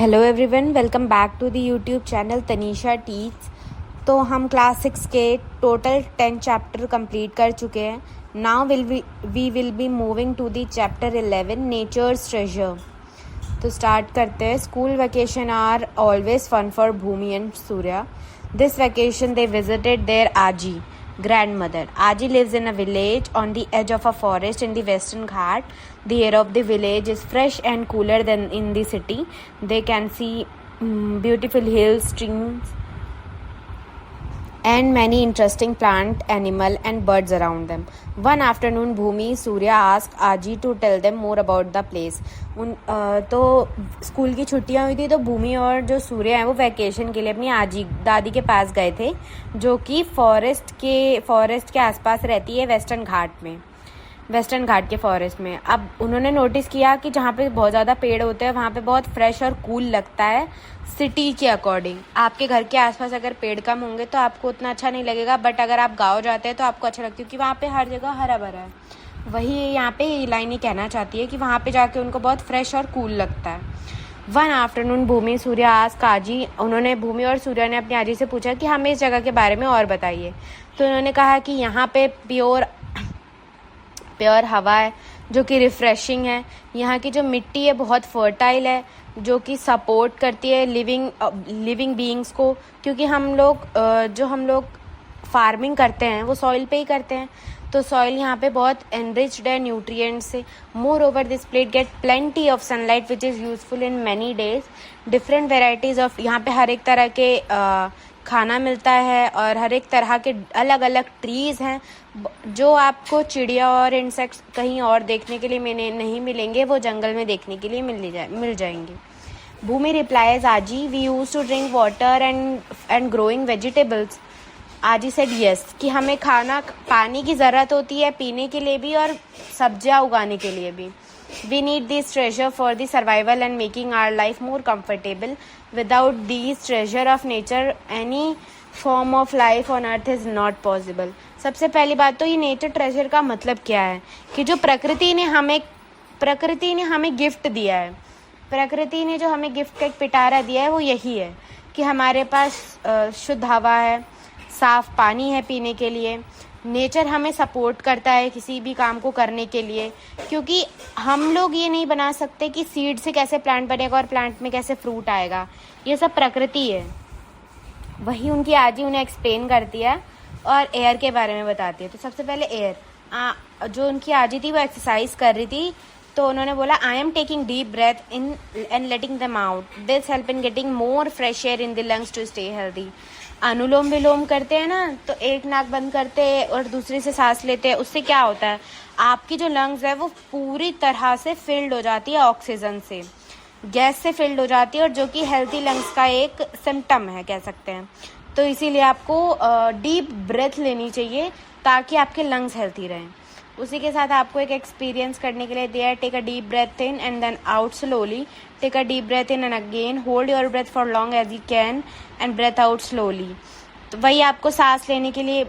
Hello everyone, welcome back to the YouTube channel Tanisha teach. तो हम class 6 के total 10 chapter complete कर चुके हैं। Now we will be moving to the chapter 11 nature's treasure. तो start करते हैं। School vacation are always fun for Bhoomi and Surya. This vacation they visited their Aaji grandmother. Aji lives in a village on the edge of a forest in the Western Ghat. The air of the village is fresh and cooler than in the city. They can see beautiful hills, streams, and many interesting plant, animal, and birds around them. One afternoon, Bhumi Surya asked Aji to tell them more about the place. तो school की छुट्टियां हुई थी तो भूमि और जो सूर्य हैं वो वैकेशन के लिए अपनी आजी दादी के पास गए थे, जो कि फॉरेस्ट के आसपास रहती है, वेस्टर्न घाट के फॉरेस्ट में। अब उन्होंने नोटिस किया कि जहाँ पे बहुत ज़्यादा पेड़ होते हैं वहाँ पे बहुत फ्रेश और कूल लगता है सिटी के अकॉर्डिंग। आपके घर के आसपास अगर पेड़ कम होंगे तो आपको उतना अच्छा नहीं लगेगा, बट अगर आप गाँव जाते हैं तो आपको अच्छा लगता है क्योंकि वहाँ पे हर जगह हरा भरा है। वही यहाँ पे ये लाइन ही कहना चाहती है कि वहाँ पे जाके उनको बहुत फ्रेश और कूल लगता है। वन आफ्टरनून भूमि सूर्य आस्क्ड आजी, उन्होंने भूमि और सूर्य ने अपनी आजी से पूछा कि हमें इस जगह के बारे में और बताइए। तो उन्होंने कहा कि यहाँ पे प्योर हवा है जो कि रिफ़्रेशिंग है। यहाँ की जो मिट्टी है बहुत फर्टाइल है जो कि सपोर्ट करती है लिविंग बीइंग्स को, क्योंकि हम लोग फार्मिंग करते हैं वो सॉइल पे ही करते हैं। तो सॉइल यहाँ पे बहुत एनरिच्ड है न्यूट्रिएंट्स से। Moreover this plate get plenty of sunlight which is useful in many days. Different varieties of यहाँ पे हर एक तरह के खाना मिलता है और हर एक तरह के अलग अलग ट्रीज़ हैं जो आपको चिड़िया और इंसेक्ट्स कहीं और देखने के लिए नहीं मिलेंगे, वो जंगल में देखने के लिए मिल जाएंगे। Bhoomi replies, Aaji we use to drink water and growing vegetables. Aaji said yes, कि हमें पानी की ज़रूरत होती है पीने के लिए भी और सब्जियां उगाने के लिए भी। We need this treasure for the survival and making our life more comfortable. Without these treasure of nature, any form of life on earth is not possible. सबसे पहली बात तो ये नेचर ट्रेजर का मतलब क्या है कि जो प्रकृति ने हमें गिफ्ट दिया है, प्रकृति ने जो हमें गिफ्ट का एक पिटारा दिया है वो यही है कि हमारे पास शुद्ध हवा है, साफ पानी है पीने के लिए। नेचर हमें सपोर्ट करता है किसी भी काम को करने के लिए, क्योंकि हम लोग ये नहीं बना सकते कि सीड से कैसे प्लांट बनेगा और प्लांट में कैसे फ्रूट आएगा, ये सब प्रकृति है। वही उनकी आजी उन्हें एक्सप्लेन करती है और एयर के बारे में बताती है। तो सबसे पहले एयर, जो उनकी आजी थी वो एक्सरसाइज कर रही थी, तो उन्होंने बोला I am taking deep breath in and letting them out. This help in getting more fresh air in the lungs to stay healthy. Anulom Vilom करते हैं ना, तो एक नाक बंद करते हैं और दूसरी से सांस लेते हैं, उससे क्या होता है आपकी जो लंग्स है वो पूरी तरह से फिल्ड हो जाती है, ऑक्सीजन से, गैस से फिल्ड हो जाती है, और जो कि हेल्थी लंग्स का एक सिम्टम है कह सकते हैं। तो इसीलिए आपको डीप ब्रेथ लेनी चाहिए ताकि आपके लंग्स हेल्थी रहें। उसी के साथ आपको एक एक्सपीरियंस करने के लिए दिया है, take a deep breath in and then out slowly. Take a deep breath in and again hold your breath for long as you can and breath out slowly. तो वही आपको सांस लेने के लिए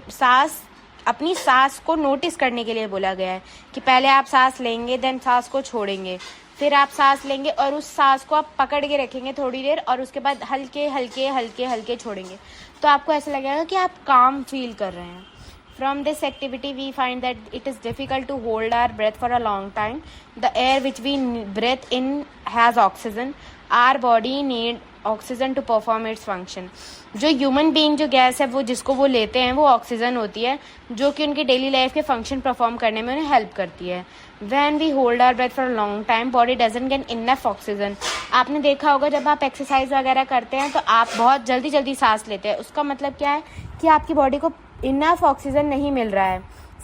अपनी सांस को नोटिस करने के लिए बोला गया है कि पहले आप सांस लेंगे, देन सांस को छोड़ेंगे, फिर आप सांस लेंगे और उस सांस को आप पकड़ के रखेंगे थोड़ी देर और उसके बाद हल्के हल्के छोड़ेंगे। तो आपको ऐसा लगेगा कि आप काम फील कर रहे हैं। From this activity, we find that it is difficult to hold our breath for a long time. The air which we breathe in has oxygen. Our body need oxygen to perform its function. जो human being जो gas है वो जिसको वो लेते हैं वो oxygen होती है, जो कि उनकी डेली लाइफ के फंक्शन परफॉर्म करने में उन्हें हेल्प करती है। When we hold our breath for a long time, body doesn't get enough oxygen. आपने देखा होगा जब आप एक्सरसाइज वगैरह करते हैं तो आप बहुत जल्दी सांस लेते हैं। उसका मतलब क्या है कि आपकी बॉडी को इनफ ऑक्सीजन नहीं मिल रहा है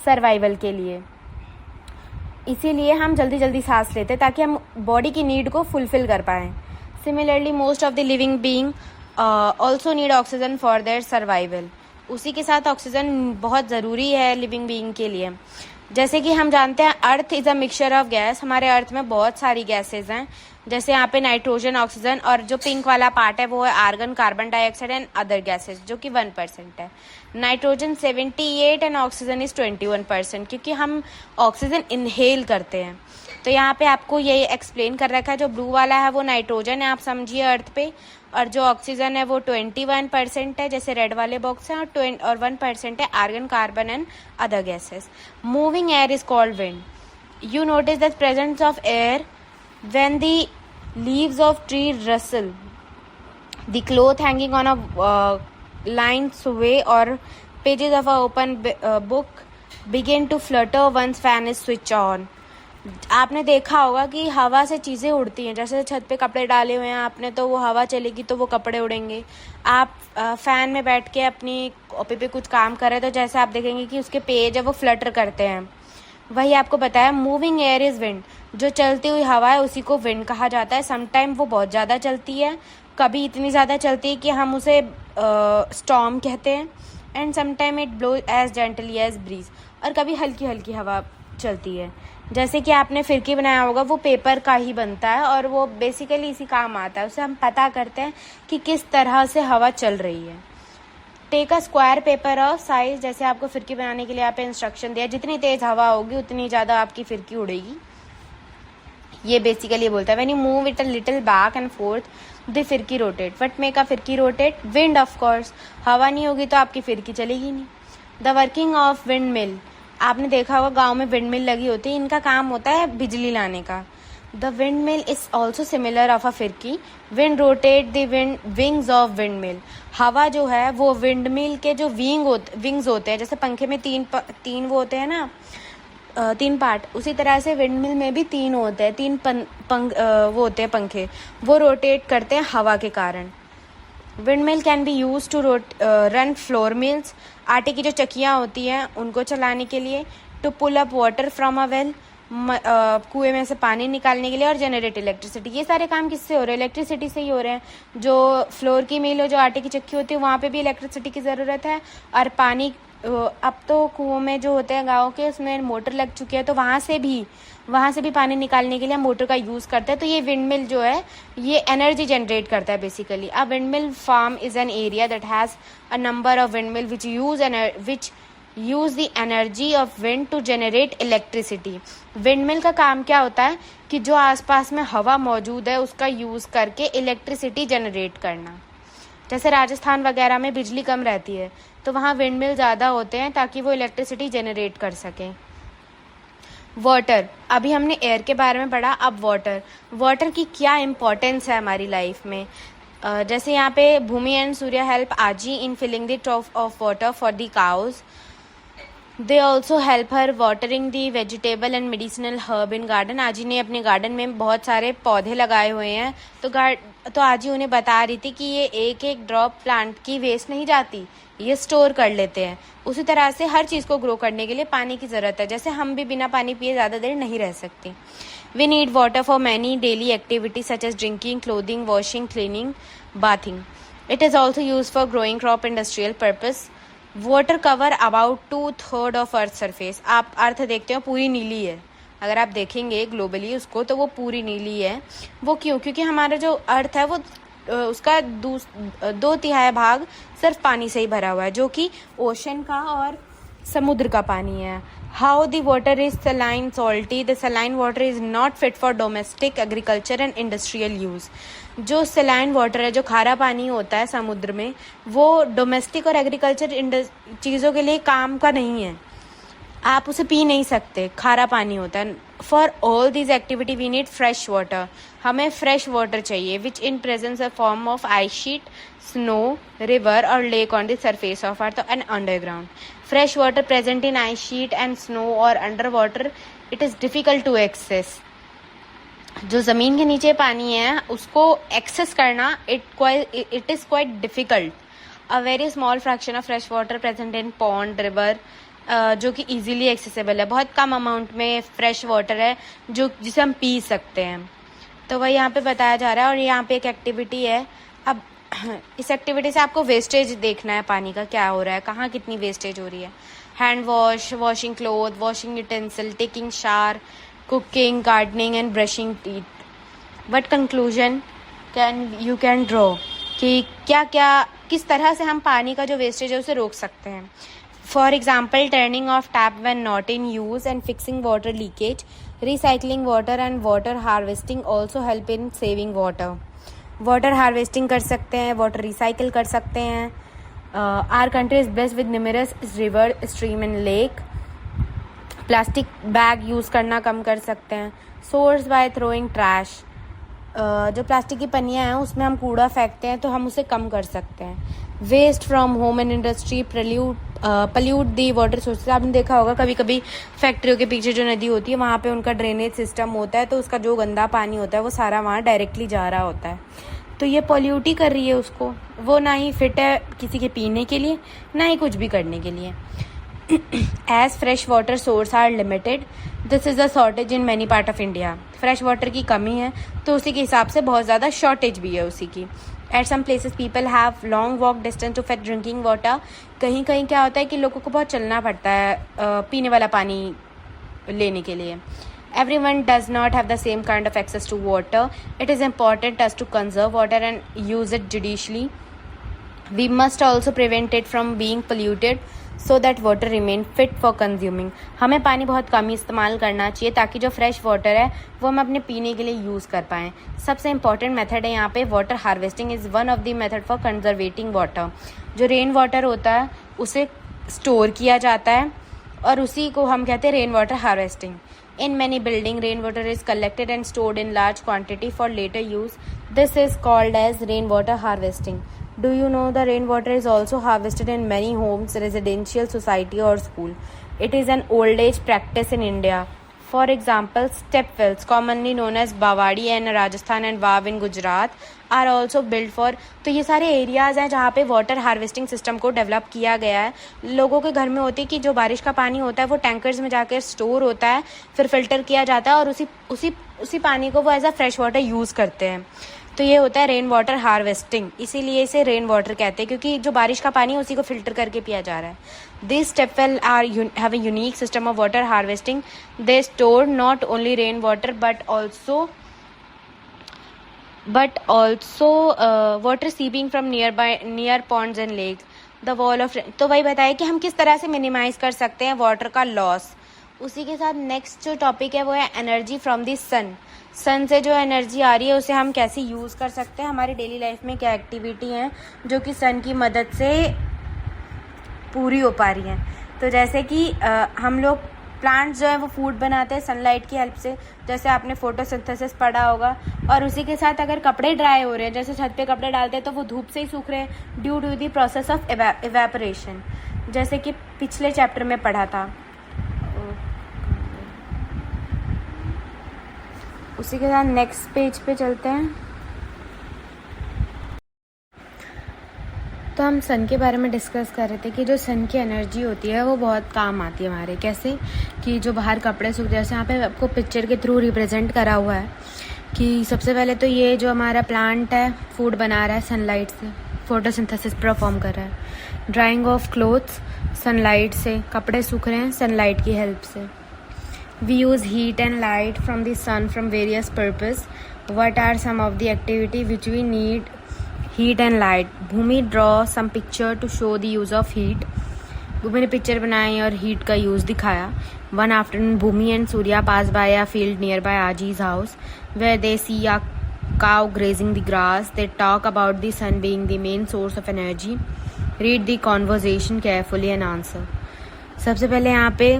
सर्वाइवल के लिए, इसीलिए हम जल्दी सांस लेते हैं ताकि हम बॉडी की नीड को फुलफिल कर पाएँ। Similarly most of the living being also need oxygen for their survival. उसी के साथ ऑक्सीजन बहुत ज़रूरी है लिविंग बीइंग के लिए। जैसे कि हम जानते हैं earth is a mixture of gas. हमारे अर्थ में बहुत सारी गैसेज हैं, जैसे यहाँ पे नाइट्रोजन, ऑक्सीजन, और जो पिंक वाला पार्ट है वो है argon, carbon dioxide and other gases, जो कि 1% है। नाइट्रोजन 78 एंड ऑक्सीजन इज 21%, क्योंकि हम ऑक्सीजन इनहेल करते हैं। तो यहाँ पे आपको ये एक्सप्लेन कर रखा है, जो ब्लू वाला है वो नाइट्रोजन है, आप समझिए अर्थ पे, और जो ऑक्सीजन है वो 21% है, जैसे रेड वाले बॉक्स है, और 1% है argon, carbon and other gases. Moving air is called wind. You notice the presence of air when the leaves of tree rustle, the cloth hanging on a line sway, or pages of a open book begin to flutter once fan is switched on. आपने देखा होगा कि हवा से चीज़ें उड़ती हैं, जैसे छत पे कपड़े डाले हुए हैं आपने, तो वो हवा चलेगी तो वो कपड़े उड़ेंगे। आप फ़ैन में बैठ के अपनी कॉपी पे कुछ काम कर रहे हैं, तो जैसे आप देखेंगे कि उसके पेज है वो फ्लटर करते हैं। वही आपको बताया, मूविंग एयर इज़ विंड। जो चलती हुई हवा है उसी को विंड कहा जाता है। समटाइम वो बहुत ज़्यादा चलती है, कभी इतनी ज़्यादा चलती है कि हम उसे स्टॉर्म कहते हैं, and sometime it blow as gently as breeze, और कभी हल्की हल्की हवा चलती है। जैसे कि आपने फिरकी बनाया होगा, वो पेपर का ही बनता है और वो बेसिकली इसी काम आता है। उसे हम पता करते हैं कि किस तरह से हवा चल रही है। Take a square paper of size, जैसे आपको फिरकी बनाने के लिए यहाँ पे इंस्ट्रक्शन दिया, जितनी तेज हवा होगी उतनी ज़्यादा आपकी फिरकी उड़ेगी। ये बेसिकली बोलता है when you move it a little back and fourth the फिरकी रोटेट। व्हाट मेक अ फिरकी रोटेट? Wind of course. हवा नहीं होगी तो आपकी फिरकी चलेगी नहीं। द वर्किंग ऑफ विंड मिल, आपने देखा होगा गाँव में विंड मिल लगी होती है, इनका काम होता है बिजली लाने का। The windmill is also similar of a फिरकी। Wind rotate the wings of windmill। हवा जो है वो windmill के जो wings होते हैं, जैसे पंखे में तीन वो होते हैं ना, 3 पार्ट, उसी तरह से windmill में भी 3 होते हैं, 3 वो होते हैं पंखे, वो रोटेट करते हैं हवा के कारण। Windmill can be used to run flour mills। आटे की जो चक्कियाँ होती हैं उनको चलाने के लिए। To pull up water from a well, कुएं में से पानी निकालने के लिए। और जनरेट इलेक्ट्रिसिटी। ये सारे काम किससे हो रहे हैं? इलेक्ट्रिसिटी से ही हो रहे हैं। जो फ्लोर की मिल हो, जो आटे की चक्की होती है, वहाँ पे भी इलेक्ट्रिसिटी की ज़रूरत है। और पानी, अब तो कुओं में जो होते हैं गाँव के, उसमें मोटर लग चुकी है, तो वहाँ से भी पानी निकालने के लिए हम मोटर का यूज़ करते हैं। तो ये विंड मिल जो है ये एनर्जी जनरेट करता है basically. A wind mill farm is an area that has a number of wind mill which use the energy of wind to generate electricity. Windmill का काम क्या होता है कि जो आसपास में हवा मौजूद है उसका यूज़ करके इलेक्ट्रिसिटी जनरेट करना। जैसे राजस्थान वगैरह में बिजली कम रहती है तो वहाँ विंडमिल ज़्यादा होते हैं ताकि वो इलेक्ट्रिसिटी जनरेट कर सकें। वाटर, अभी हमने एयर के बारे में पढ़ा, अब वाटर की क्या इम्पोर्टेंस है हमारी लाइफ में। जैसे यहाँ पे भूमि and Surya help Aaji in filling the trough of water for the cows. They also help her watering the vegetable and medicinal herb in garden. Aaji ने अपने गार्डन में बहुत सारे पौधे लगाए हुए हैं, तो आजी उन्हें बता रही थी कि ये एक एक ड्रॉप प्लांट की वेस्ट नहीं जाती, ये स्टोर कर लेते हैं। उसी तरह से हर चीज़ को ग्रो करने के लिए पानी की ज़रूरत है, जैसे हम भी बिना पानी पिए ज़्यादा देर नहीं रह सकते। We need water for many daily activities such as drinking, clothing, washing, cleaning, bathing. It is also use for growing crop, industrial purpose. Water cover about 2/3 of earth surface. आप अर्थ देखते हो पूरी नीली है, अगर आप देखेंगे ग्लोबली उसको तो वो पूरी नीली है। वो क्यों? क्योंकि हमारा जो अर्थ है वो उसका 2/3 भाग सिर्फ पानी से ही भरा हुआ है, जो कि ओशन का और समुद्र का पानी है। How the water is saline salty. The saline water is not fit for domestic agriculture and industrial use. जो सलाइन वाटर है, जो खारा पानी होता है समुद्र में, वो डोमेस्टिक और एग्रीकल्चर चीज़ों के लिए काम का नहीं है, आप उसे पी नहीं सकते, खारा पानी होता है। For all this activity we need fresh water. हमें फ्रेश वाटर चाहिए which in presence a form of ice sheet, snow, river और lake on the surface of earth and underground. Fresh water present in ice sheet and snow और under water, it is difficult to access. जो ज़मीन के नीचे पानी है उसको access करना it is quite difficult. A very small fraction of fresh water present in pond, river, जो कि इजीली एक्सेसिबल है। बहुत कम अमाउंट में फ्रेश वाटर है जिसे हम पी सकते हैं। तो वही यहाँ पे बताया जा रहा है। और यहाँ पे एक एक्टिविटी है। अब इस एक्टिविटी से आपको वेस्टेज देखना है, पानी का क्या हो रहा है, कहाँ कितनी वेस्टेज हो रही है। Hand wash, washing cloth, washing utensil, taking shower, cooking, gardening and brushing teeth. What conclusion you can draw कि किस तरह से हम पानी का जो वेस्टेज है उसे रोक सकते हैं। For example, turning off tap when not in use and fixing water leakage. Recycling water and water harvesting also help in saving water. Water harvesting कर सकते हैं, वाटर रिसाइकिल कर सकते हैं. Our country is blessed with numerous river, stream and lake. Plastic bag use करना कम कर सकते हैं. Source by throwing trash. जो प्लास्टिक की पन्नियाँ हैं उसमें हम कूड़ा फेंकते हैं तो हम उसे कम कर सकते हैं. Waste from home and industry pollute the water sources. आपने देखा होगा कभी कभी फैक्ट्रियों के पीछे जो नदी होती है वहाँ पे उनका ड्रेनेज सिस्टम होता है, तो उसका जो गंदा पानी होता है वो सारा वहाँ डायरेक्टली जा रहा होता है. तो ये पॉल्यूट ही कर रही है उसको. वो ना ही फिट है किसी के पीने के लिए, ना ही कुछ भी करने के लिए. As fresh water source are limited, this is a shortage in many part of India. Fresh water की कमी है तो उसी के हिसाब से बहुत ज़्यादा शॉर्टेज भी है उसी की. At some places people have long walk distance to fetch drinking water. कहीं कहीं क्या होता है कि लोगों को बहुत चलना पड़ता है पीने वाला पानी लेने के लिए. Everyone does not have the same kind of access to water. It is important us to conserve water and use it judiciously. We must also prevent it from being polluted so that water remain fit for consuming. हमें पानी बहुत कम इस्तेमाल करना चाहिए ताकि जो fresh water है वो हम अपने पीने के लिए यूज़ कर पाएँ. सबसे इम्पॉर्टेंट मेथड है यहाँ पे water harvesting is one of the method for conserving water. जो रेन वाटर होता है उसे स्टोर किया जाता है और उसी को हम कहते हैं rain water harvesting. In many buildings, rainwater is collected and stored in large quantity for later use. This is called as rainwater harvesting. Do you know the rainwater is also harvested in many homes, residential, society or school. It is an old age practice in India. For example, step wells, commonly known as Bawadi in Rajasthan and Vav in Gujarat, are also built for. तो ये सारे areas हैं जहाँ पे water harvesting system को develop किया गया है. लोगों के घर में होती है कि जो बारिश का पानी होता है वो टैंकर्स में जाकर स्टोर होता है, फिर फिल्टर किया जाता है और उसी पानी को वो as a fresh water use करते हैं. तो ये होता है रेन वाटर हार्वेस्टिंग. इसीलिए इसे रेन वाटर कहते हैं क्योंकि जो बारिश का पानी है उसी को फिल्टर करके पिया जा रहा है. This step well are have a unique system of water harvesting. They store not only rain water but also water seeping from near ponds and lakes. The wall of. तो वही बताया कि हम किस तरह से मिनिमाइज कर सकते हैं वाटर का लॉस. उसी के साथ नेक्स्ट जो टॉपिक है वो है एनर्जी फ्रॉम द सन. सन से जो एनर्जी आ रही है उसे हम कैसे यूज़ कर सकते हैं. हमारी डेली लाइफ में क्या एक्टिविटी हैं जो कि सन की मदद से पूरी हो पा रही हैं. तो जैसे कि हम लोग प्लांट्स जो है वो फूड बनाते हैं सनलाइट की हेल्प से. जैसे आपने फोटोसिंथेसिस पढ़ा होगा. और उसी के साथ अगर कपड़े ड्राई हो रहे हैं, जैसे छत पे कपड़े डालते हैं तो वो धूप से ही सूख रहे हैं due to the process of evaporation, जैसे कि पिछले चैप्टर में पढ़ा था. उसी के साथ नेक्स्ट पेज पे चलते हैं. तो हम सन के बारे में डिस्कस कर रहे थे कि जो सन की एनर्जी होती है वो बहुत काम आती है हमारे. कैसे कि जो बाहर कपड़े सूख, जैसे यहाँ पे आपको पिक्चर के थ्रू रिप्रेजेंट करा हुआ है कि सबसे पहले तो ये जो हमारा प्लांट है फूड बना रहा है सनलाइट से, फोटोसिंथेसिस परफॉर्म कर रहा है. ड्राइंग ऑफ क्लोथ्स, सनलाइट से कपड़े सूख रहे हैं सनलाइट की हेल्प से. We use heat and light from the sun from various purpose. What are some of the activity which we need heat and light? Bhumi draw some picture to show the use of heat. भूमि ने picture बनाई और heat का use दिखाया. One afternoon, Bhumi and Surya pass by a field nearby Aji's house where they see a cow grazing the grass. They talk about the sun being the main source of energy. Read the conversation carefully and answer. सबसे पहले यहाँ पे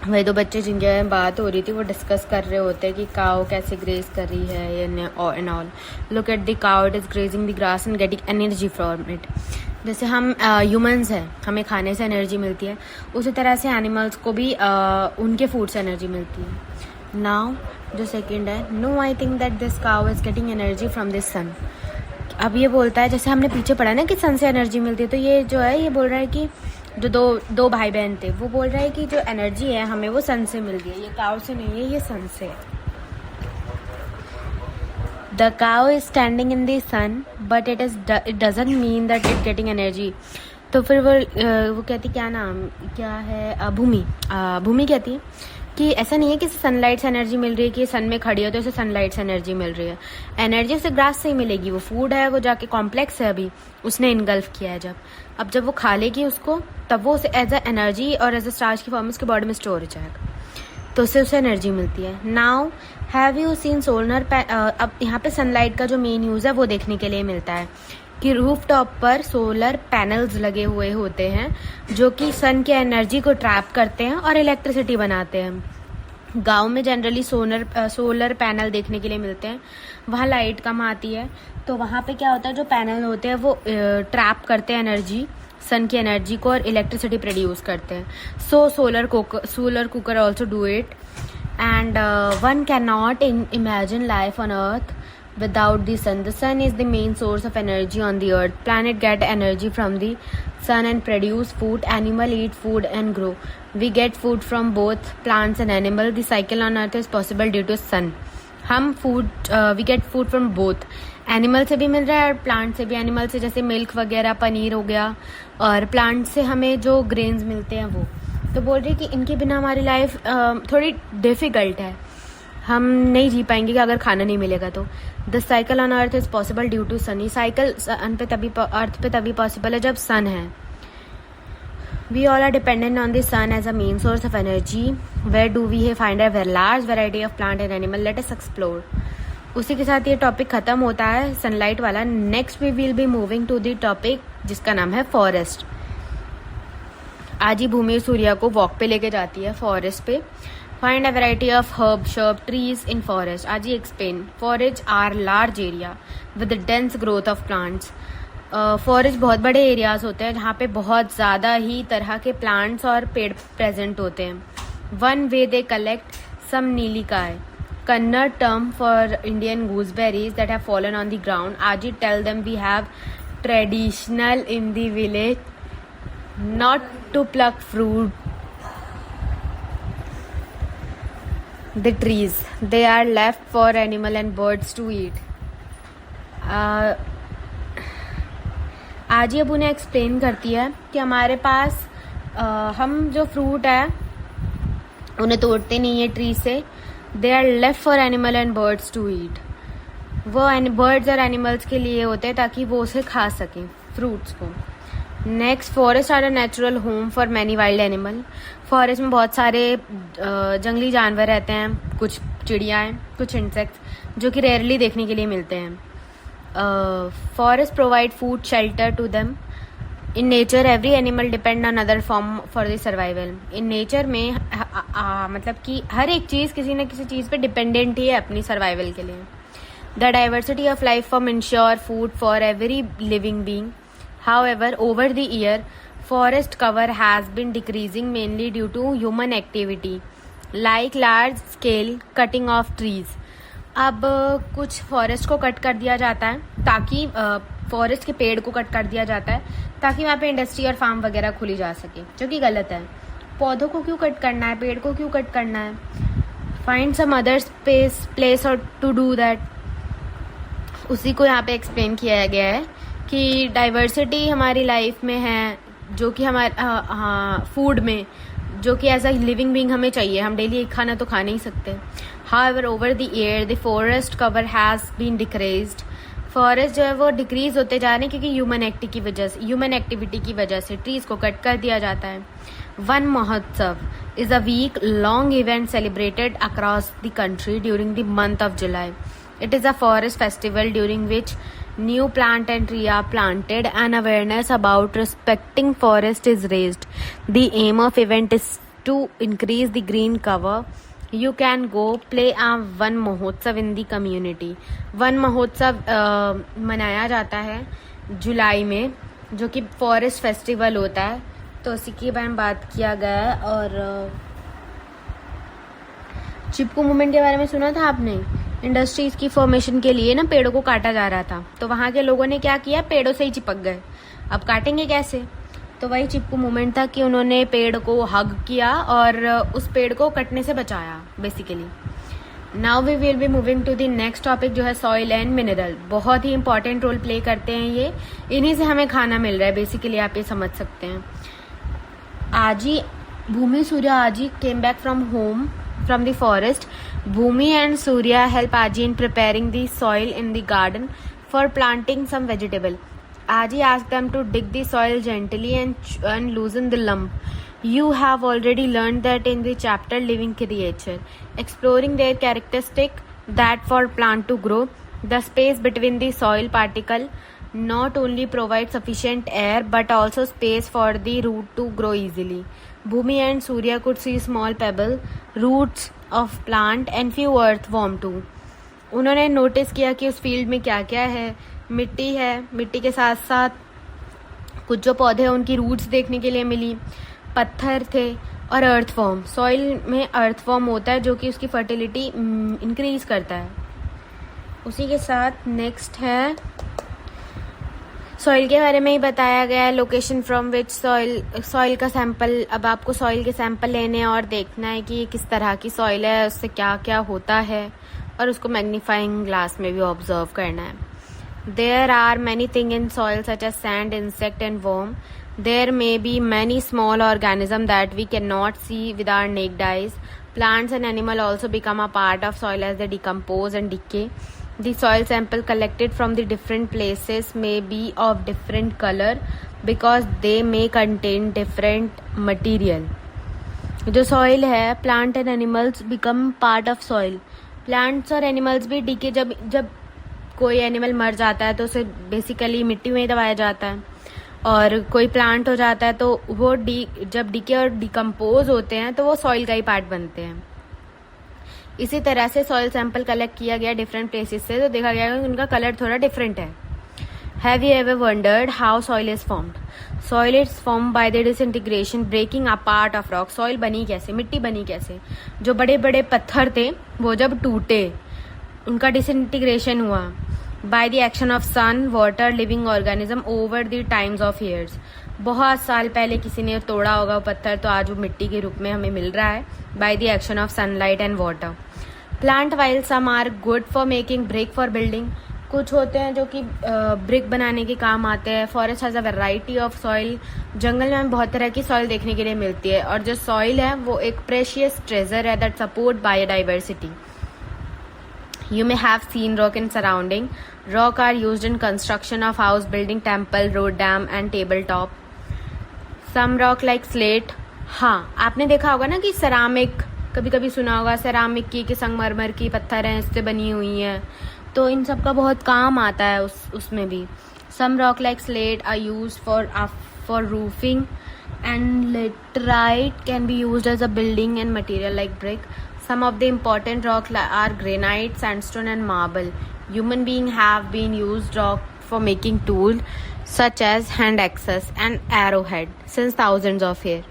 वही दो बच्चे जिनके बात हो रही थी वो डिस्कस कर रहे होते हैं कि काउ कैसे ग्रेज कर रही है and all. Look at the cow, it is grazing the grass and getting energy from it. जैसे हम ह्यूमंस हैं, हमें खाने से एनर्जी मिलती है, उसी तरह से एनिमल्स को भी उनके फूड से एनर्जी मिलती है. नाउ जो सेकेंड है, no I think that this cow is getting energy from this sun. अब ये बोलता है, जैसे हमने पीछे पढ़ा ना कि सन से एनर्जी मिलती है, तो ये जो है ये बोल रहा है कि जो दो भाई बहन थे वो बोल रहे हैं कि जो एनर्जी है हमें वो सन से मिल रही है, ये काउ से नहीं है, ये सन से. The cow is standing in the sun but it doesn't mean that it getting energy. तो फिर वो कहती क्या है भूमि कहती है कि ऐसा नहीं है कि सनलाइट से एनर्जी मिल रही है कि सन में खड़ी हो तो इसे सनलाइट से एनर्जी मिल रही है. एनर्जी उसे ग्रास से ही मिलेगी. वो फूड है, वो जाके कॉम्प्लेक्स है, अभी उसने इनगल्फ किया है. जब वो खा लेगी उसको तब वो उसे एज अ एनर्जी और एज अ स्टार्च की फॉर्म उसके बॉडी में स्टोर हो जाएगा. तो उससे उसे एनर्जी मिलती है। Now have you seen solar अब यहाँ पे सनलाइट का जो मेन यूज़ है वो देखने के लिए मिलता है कि रूफ टॉप पर सोलर पैनल्स लगे हुए होते हैं जो कि सन की एनर्जी को ट्रैप करते हैं और इलेक्ट्रिसिटी बनाते हैं। गांव में जनरली सोलर पैनल देखने के लिए मिलते हैं, वहाँ लाइट कम आती है, तो वहाँ पे क्या होता है, जो पैनल होते हैं वो ट्रैप करते हैं एनर्जी, सन की एनर्जी को, और इलेक्ट्रिसिटी प्रोड्यूस करते हैं। So solar cooker also do it, and one can not imagine life on earth without the sun. The sun is the main source of energy on the earth. Planet get energy from the sun and produce food. Animal eat food and grow. We get food from both plants and animal. The cycle on earth is possible due to sun. हम we get food from both. Animal से भी मिल रहा है और plant से भी। Animal से जैसे मिल्क वगैरह, पनीर हो गया, और प्लांट से हमें जो ग्रेन्स मिलते हैं वो। तो बोल रही कि इनके बिना हमारी लाइफ थोड़ी डिफ़िकल्ट है, हम नहीं जी पाएंगे कि अगर खाना नहीं मिलेगा तो। The cycle on earth is possible due to sun. ये साइकिल अर्थ पे तभी पॉसिबल है जब सन है। We all are dependent on the sun as a main source of energy. Where do we find a very large variety of plant and animal, let us explore. उसी के साथ ये topic खत्म होता है सनलाइट वाला। Next we will be moving to the topic जिसका नाम है फॉरेस्ट। आज ही भूमि सूर्या को वॉक पे लेके जाती है फॉरेस्ट पे। Find a variety of shrub trees in forest. आज ही explain. Forests are large area with the dense growth of plants. Forest बहुत बड़े एरियाज होते हैं जहाँ पे बहुत ज़्यादा ही तरह के प्लांट्स और पेड़ प्रेजेंट होते हैं। One way they collect some nellikai, Kannada term for Indian gooseberries that have fallen on the ground. आज ही tell them we have traditional in the village not to pluck fruit the trees, they are left for animal and birds to eat. आज ये अब उन्हें explain करती है कि हमारे पास हम जो फ्रूट है उन्हें तोड़ते नहीं है ट्री से, they are left for animal and birds to eat. वो बर्ड्स और एनिमल्स के लिए होते हैं ताकि वो उसे खा सकें फ्रूट्स को। Next, forest are a natural home for many wild animal. Forest में बहुत सारे जंगली जानवर रहते हैं, कुछ चिड़िया हैं, कुछ इंसेक्ट्स जो कि रेयरली देखने के लिए मिलते हैं। Forest provide food shelter to them. In nature every animal depend on other form for the survival. In nature में मतलब कि हर एक चीज़ किसी न किसी चीज़ पे डिपेंडेंट ही है अपनी सर्वाइवल के लिए। The diversity of life form ensure food for every living being. However, over the year, forest cover has been decreasing mainly due to human activity, like large scale cutting of trees. अब कुछ forest को cut कर दिया जाता है ताकि forest के पेड़ को कट कर दिया जाता है ताकि वहाँ पे इंडस्ट्री और फार्म वगैरह खुली जा सके, जो कि गलत है। पौधों को क्यों कट करना है, पेड़ को क्यों कट करना है? Find some other space place और टू डू दैट। उसी को यहाँ पे एक्सप्लेन किया गया है कि डाइवर्सिटी हमारी लाइफ में है, जो कि हमारे फूड में, जो कि एज अ लिविंग बीइंग हमें चाहिए। हम डेली एक खाना तो खा नहीं सकते। However over the year the forest cover has been decreased. Forest जो है वो डिक्रीज होते जा रहे हैं क्योंकि ह्यूमन एक्टिविटी की वजह से ट्रीज को कट कर दिया जाता है। Van Mahotsav is a week long event celebrated across the country during the month of July. It is a forest festival during which new plant and tree are planted and awareness about respecting forest is raised. The aim of event is to increase the green cover. You can go play a Van Mahotsav in the community. Van Mahotsav मनाया जाता है जुलाई में, जो कि forest festival होता है। तो उसी की बारे में बात किया गया है। और चिपकू मूवमेंट के बारे में सुना था आपने? इंडस्ट्रीज की फॉर्मेशन के लिए ना पेड़ों को काटा जा रहा था, तो वहाँ के लोगों ने क्या किया, पेड़ों से ही चिपक गए। अब काटेंगे कैसे? तो वही चिपकू मूवमेंट था कि उन्होंने पेड़ को हग किया और उस पेड़ को कटने से बचाया basically. Now we will be moving to the next topic जो है सॉइल एंड मिनरल। बहुत ही इंपॉर्टेंट रोल प्ले करते हैं ये, इन्हीं से हमें खाना मिल रहा है बेसिकली, आप ये समझ सकते हैं। आजी भूमि सूर्या आजी came back from home from the forest. Bhumi and Surya help Aji in preparing the soil in the garden for planting some vegetable. Aji asked them to dig the soil gently and loosen the lump. You have already learned that in the chapter Living Creature, exploring their characteristic that for plant to grow, the space between the soil particle not only provides sufficient air but also space for the root to grow easily. Bhumi and Surya could see small pebble, roots of plant and few earthworm too. उन्होंने notice किया कि उस field में क्या क्या है. मिट्टी है, मिट्टी के साथ साथ कुछ जो पौधे हैं उनकी रूट्स देखने के लिए मिली, पत्थर थे और अर्थवॉर्म. सॉइल में अर्थवॉर्म होता है जो कि उसकी फर्टिलिटी इंक्रीज करता है. उसी के साथ नेक्स्ट है सॉइल के बारे में ही बताया गया है. लोकेशन फ्रॉम विच सॉइल का सैंपल. अब आपको सॉइल के सैंपल लेने हैं और देखना है कि किस तरह की सॉइल है, उससे क्या क्या होता है और उसको मैग्नीफाइंग ग्लास में भी ऑब्जर्व करना है. There are many things in soil such as sand, insect and worm. There may be many small organisms that we cannot see with our naked eyes. Plants and animals also become a part of soil as they decompose and decay. The soil sample collected from the different places may be of different color because they may contain different material. जो soil है, plant and animals become part of soil. Plants और animals भी decay जब कोई animal मर जाता है तो उसे बेसिकली मिट्टी में ही दबाया जाता है, और कोई प्लांट हो जाता है तो वो जब डीके और डिकम्पोज होते हैं तो वो सॉइल का ही पार्ट बनते हैं. इसी तरह से सॉइल सैंपल कलेक्ट किया गया डिफरेंट प्लेसेस से, तो देखा गया कि उनका कलर थोड़ा डिफरेंट है. Have you ever wondered how soil is formed? Soil is form by the disintegration breaking a part of rock. Soil बनी कैसे, मिट्टी बनी कैसे? जो बड़े बड़े पत्थर थे वो जब टूटे, उनका डिसइंटीग्रेशन हुआ by the action of sun, water, living organism over the times of years. बहुत साल पहले किसी ने तोड़ा होगा वो पत्थर, तो आज वो मिट्टी के रूप में हमें मिल रहा है by the action of sunlight and water. Plant while some are good for making brick for building. कुछ होते हैं जो कि ब्रिक बनाने के काम आते हैं. Forest has a variety of soil. जंगल में हमें बहुत तरह की सॉइल देखने के लिए मिलती है, और जो सॉइल है वो एक प्रेशियस ट्रेजर है that support biodiversity. You may have seen rock in surrounding. Rock are used in construction of house, building, temple, road, dam and tabletop. Some rock like slate. हाँ, आपने देखा होगा ना कि सेरामिक, कभी कभी सुना होगा सेरामिक की कि संगमरमर की पत्थर हैं इससे बनी हुई हैं, तो इन सब का बहुत काम आता है उसमें भी. Some rock like slate are used for roofing, and laterite can be used as a building and material like brick. Some of the important rock are granite, sandstone and marble. Human beings have been used rock for making tools such as hand axes and arrowhead since thousands of years.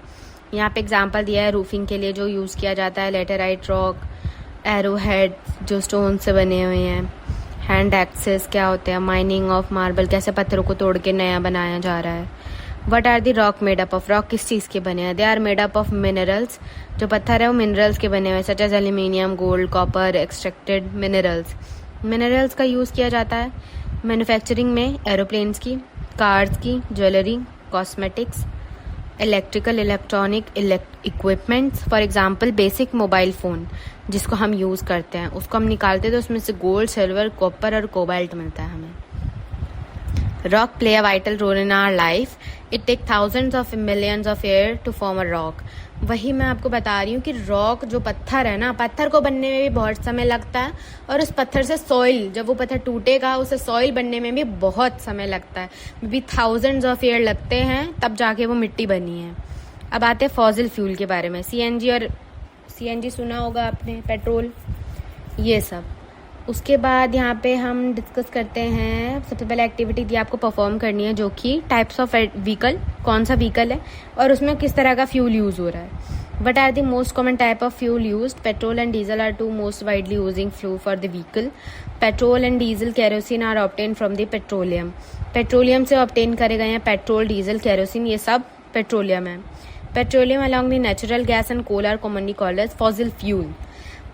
यहाँ पे example दिया है roofing के लिए जो use किया जाता है. लेटराइट रॉक, एरोहेड जो स्टोन से बने हुए हैं, हैंड एक्सेस क्या होते हैं, माइनिंग ऑफ मार्बल, कैसे पत्थरों को तोड़ के नया बनाया जा रहा है. What are the rock made up of? Rock किस चीज़ के बने हैं? They are made up of minerals. जो पत्थर है वो मिनरल्स के बने हुए, such as aluminium, gold, copper, extracted minerals. Minerals का यूज़ किया जाता है मैन्युफैक्चरिंग में, एरोप्लेन्स की, कार्स की, jewellery, cosmetics, electrical electronic equipments. For example basic mobile phone जिसको हम यूज़ करते हैं, उसको हम निकालते हैं तो उसमें से गोल्ड, सिल्वर, कॉपर और कोबाल्ट मिलता है हमें. Rock play a vital role in our life. It takes thousands of millions of years to form a rock. वही मैं आपको बता रही हूँ कि रॉक जो पत्थर है ना, पत्थर को बनने में भी बहुत समय लगता है, और उस पत्थर से सॉइल, जब वो पत्थर टूटेगा उसे सॉइल बनने में भी बहुत समय लगता है. भी थाउजेंड्स ऑफ ईयर लगते हैं तब जाके वो मिट्टी बनी है. अब आते हैं फॉसिल फ्यूल के बारे में. सीएनजी सुना होगा आपने, पेट्रोल, ये सब. उसके बाद यहाँ पे हम डिस्कस करते हैं. सबसे पहले एक्टिविटी दी आपको परफॉर्म करनी है, जो कि टाइप्स ऑफ व्हीकल, कौन सा व्हीकल है और उसमें किस तरह का फ्यूल यूज़ हो रहा है. What are the most common type of fuel use? Petrol and diesel are two most widely using fuel for the vehicle. Petrol and diesel kerosene are obtain from the petroleum. Petroleum से obtain करे गए हैं petrol, diesel, kerosene, ये सब petroleum है. Petroleum along the natural gas and coal are commonly called as fossil fuel.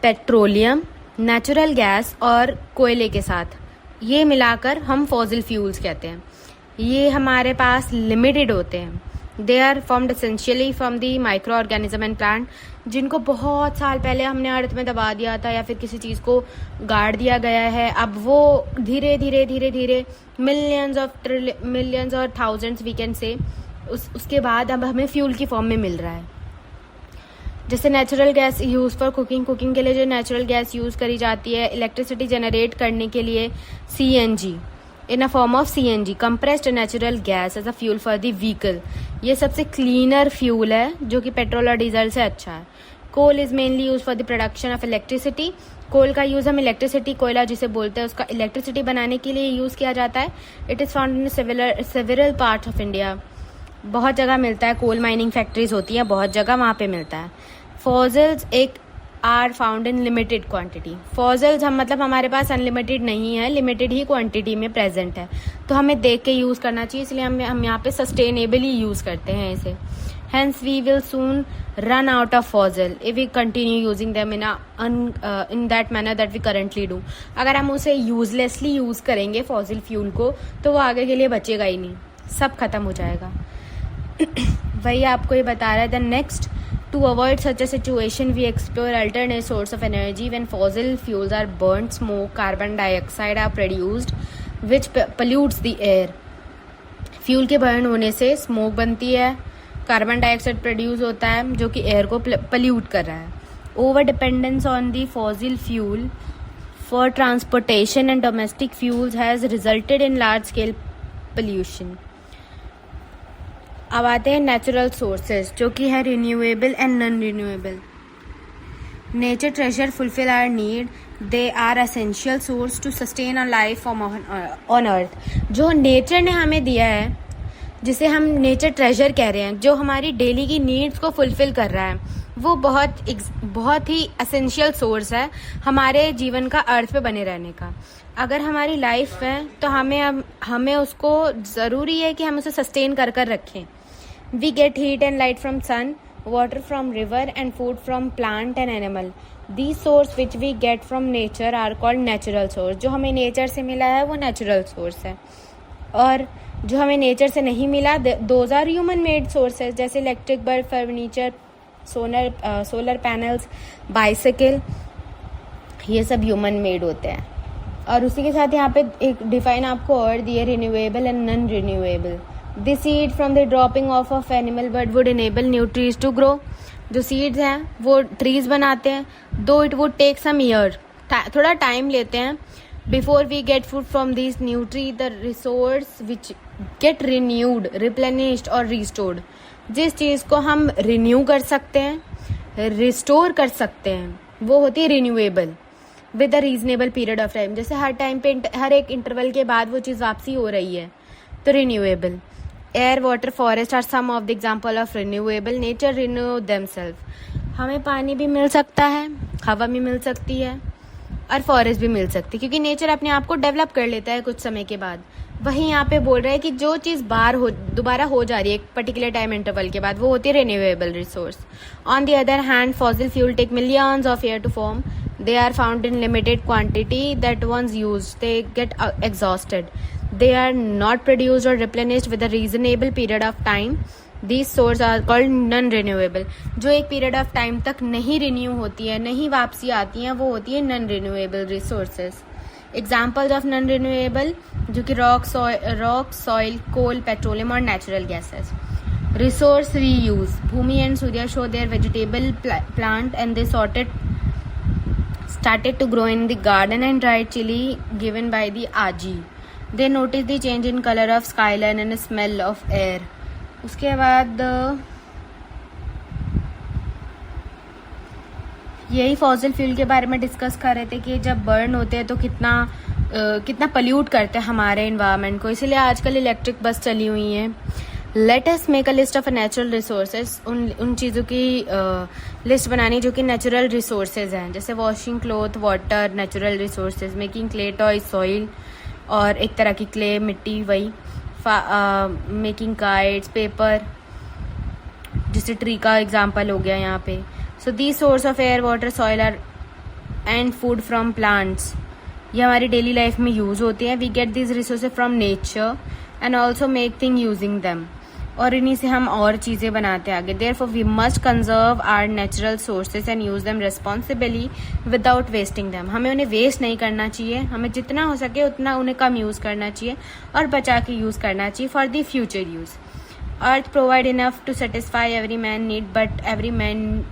Petroleum, natural gas और कोयले के साथ ये मिलाकर हम फॉसिल फ्यूल्स कहते हैं. ये हमारे पास लिमिटेड होते हैं. They are formed essentially from the micro organism and plant, जिनको बहुत साल पहले हमने अर्थ में दबा दिया था या फिर किसी चीज़ को गाड़ दिया गया है. अब वो धीरे धीरे धीरे धीरे मिलियंस और थाउजेंड्स वी कैन से उसके बाद अब हमें फ्यूल की फॉर्म में मिल रहा है. जैसे natural gas use for cooking के लिए जो नेचुरल गैस यूज़ करी जाती है, इलेक्ट्रिसिटी जनरेट करने के लिए CNG in a form of CNG, compressed natural gas as a fuel for the vehicle. ये सबसे क्लीनर फ्यूल है जो कि पेट्रोल और डीजल से अच्छा है। Coal is mainly use for the production of electricity. Coal का यूज़ हम इलेक्ट्रिसिटी, कोयला जिसे बोलते हैं, उसका इलेक्ट्रिसिटी बनाने के लिए यूज़ किया जाता है। It is found in several parts of India. बहुत जगह मिलता है, कोल माइनिंग फैक्ट्रीज होती है बहुत जगह, वहाँ पे मिलता है। फॉसिल्स एक are found in limited quantity. Fossils हम मतलब हमारे पास अनलिमिटेड नहीं है, लिमिटेड ही क्वांटिटी में प्रेजेंट है, तो हमें देख के यूज़ करना चाहिए, इसलिए हम यहाँ पे सस्टेनेबली यूज़ करते हैं इसे। Hence, we will soon run out of fossil if we continue using them in that manner that we currently do. अगर हम उसे यूजलेसली यूज़ करेंगे फॉसिल फ्यूल को, तो वो आगे के लिए बचेगा ही नहीं, सब खत्म हो जाएगा। वही आपको ये बता रहा है। The next, to avoid such a situation, we explore alternate source of energy. When fossil fuels are burnt, smoke, carbon dioxide are produced, which pollutes the air. Fuel के बर्न होने से स्मोक बनती है, कार्बन डाइऑक्साइड प्रोड्यूस होता है जो कि air को पल्यूट कर रहा है। Over dependence on the fossil fuel for transportation and domestic fuels has resulted in large scale pollution. अब आते हैं नेचुरल सोर्सेज, जो कि है renewable and non renewable. Nature treasure fulfil our need, they are essential source to sustain a life on earth. जो nature ने हमें दिया है, जिसे हम नेचर ट्रेजर कह रहे हैं, जो हमारी डेली की नीड्स को फुलफिल कर रहा है, वो बहुत ही एसेंशियल सोर्स है हमारे जीवन का, अर्थ पे बने रहने का। अगर हमारी लाइफ है तो हमें उसको ज़रूरी है कि हम उसे सस्टेन कर रखें। We get heat and light from sun, water from river and food from plant and animal. These source which we get from nature are called natural source. जो हमें नेचर से मिला है वो नेचुरल सोर्स है, और जो हमें नेचर से नहीं मिला, those are human made sources, जैसे electric bulb, furniture, solar panels, bicycle, ये सब ह्यूमन मेड होते हैं। और उसी के साथ यहाँ पे एक डिफाइन आपको और दिए, renewable and non renewable. The seed from the dropping of of animal bird would enable new trees to grow. जो सीड्स हैं वो ट्रीज बनाते हैं, though it would take some year, थोड़ा टाइम लेते हैं। Before we get food from these nutrients, the resource which get renewed, replenished और restored, जिस चीज़ को हम रिन्यू कर सकते हैं, रिस्टोर कर सकते हैं, वो होती है renewable with a reasonable period of time. जैसे हर टाइम पे, हर एक इंटरवल के बाद वो चीज़ वापसी हो रही है, तो renewable. Air, water, forest are some of the example of renewable. Nature renew themselves. हमें पानी भी मिल सकता है, हवा भी मिल सकती है, और फॉरेस्ट भी मिल सकती है, क्योंकि नेचर अपने आप को डेवलप कर लेता है कुछ समय के बाद। वहीं यहाँ पे बोल रहा है कि जो चीज़ दोबारा हो जा रही है एक पर्टिकुलर टाइम इंटरवल के बाद, वो होती है renewable resource. On the other hand, fossil fuel take millions of year to form. They are found in limited quantity that once used they get exhausted. They are not produced or replenished with a reasonable period of time. These sources are called non-renewable। जो एक period of time तक नहीं renew होती है, नहीं वापसी आती हैं, वो होती है non renewable resources. Examples of non renewable, जो कि रॉक, सॉइल, कोल, पेट्रोलियम और नेचुरल गैसेस। रिसोर्स रीयूज, भूमि एंड सूर्य show their vegetable plant and they started to grow in the garden and dried chili given by the Aji. They noticed the change in color of skyline and smell of air. उसके बाद यही fossil fuel के बारे में discuss कर रहे थे कि जब बर्न होते हैं तो कितना पल्यूट करते हैं हमारे इन्वायरमेंट को। इसीलिए आजकल इलेक्ट्रिक बस चली हुई हैं। Let us make a list of natural resources. उन चीज़ों की लिस्ट बनानी जो कि नेचुरल रिसोर्सेज हैं, जैसे washing cloth, water, natural resources, making clay toys, soil, और एक तरह की क्ले, मिट्टी, वही मेकिंग काइट्स, पेपर, जिससे ट्री का एग्जाम्पल हो गया यहाँ पे। So the source of air, water, soil are and food from plants, ये हमारी डेली लाइफ में यूज़ होती हैं। We get this resources from nature and also make thing using them, और इन्हीं से हम और चीज़ें बनाते हैं आगे। Therefore we must conserve our natural sources and use them responsibly without wasting them. हमें उन्हें वेस्ट नहीं करना चाहिए, हमें जितना हो सके उतना उन्हें कम यूज़ करना चाहिए और बचा के यूज़ करना चाहिए for the future use. Earth provide enough to satisfy every man need, but every man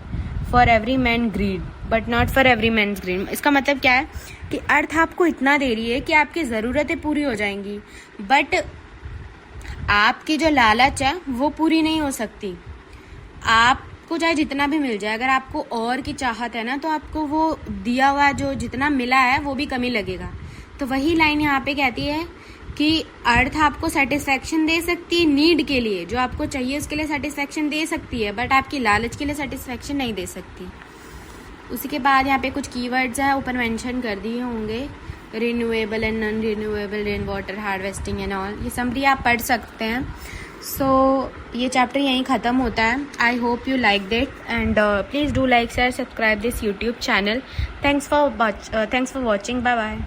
for every man greed but not for every man's greed. इसका मतलब क्या है कि अर्थ आपको इतना दे रही है कि आपकी ज़रूरतें पूरी हो जाएंगी, बट आपकी जो लालच है वो पूरी नहीं हो सकती। आपको चाहे जितना भी मिल जाए, अगर आपको और की चाहत है ना, तो आपको वो दिया हुआ जो जितना मिला है वो भी कमी लगेगा। तो वही लाइन यहाँ पे कहती है कि अर्थ आपको सेटिस्फैक्शन दे सकती है नीड के लिए, जो आपको चाहिए उसके लिए सेटिस्फैक्शन दे सकती है, बट आपकी लालच के लिए सेटिस्फैक्शन नहीं दे सकती। उसी के बाद यहाँ पे कुछ कीवर्ड्स हैं ऊपर मेंशन कर दिए होंगे, renewable and non renewable, rain water harvesting and all, ये समरी आप पढ़ सकते हैं। सो ये चैप्टर यहीं ख़त्म होता है। I hope you like that and please do like share subscribe this YouTube channel. Thanks for watching. Bye bye.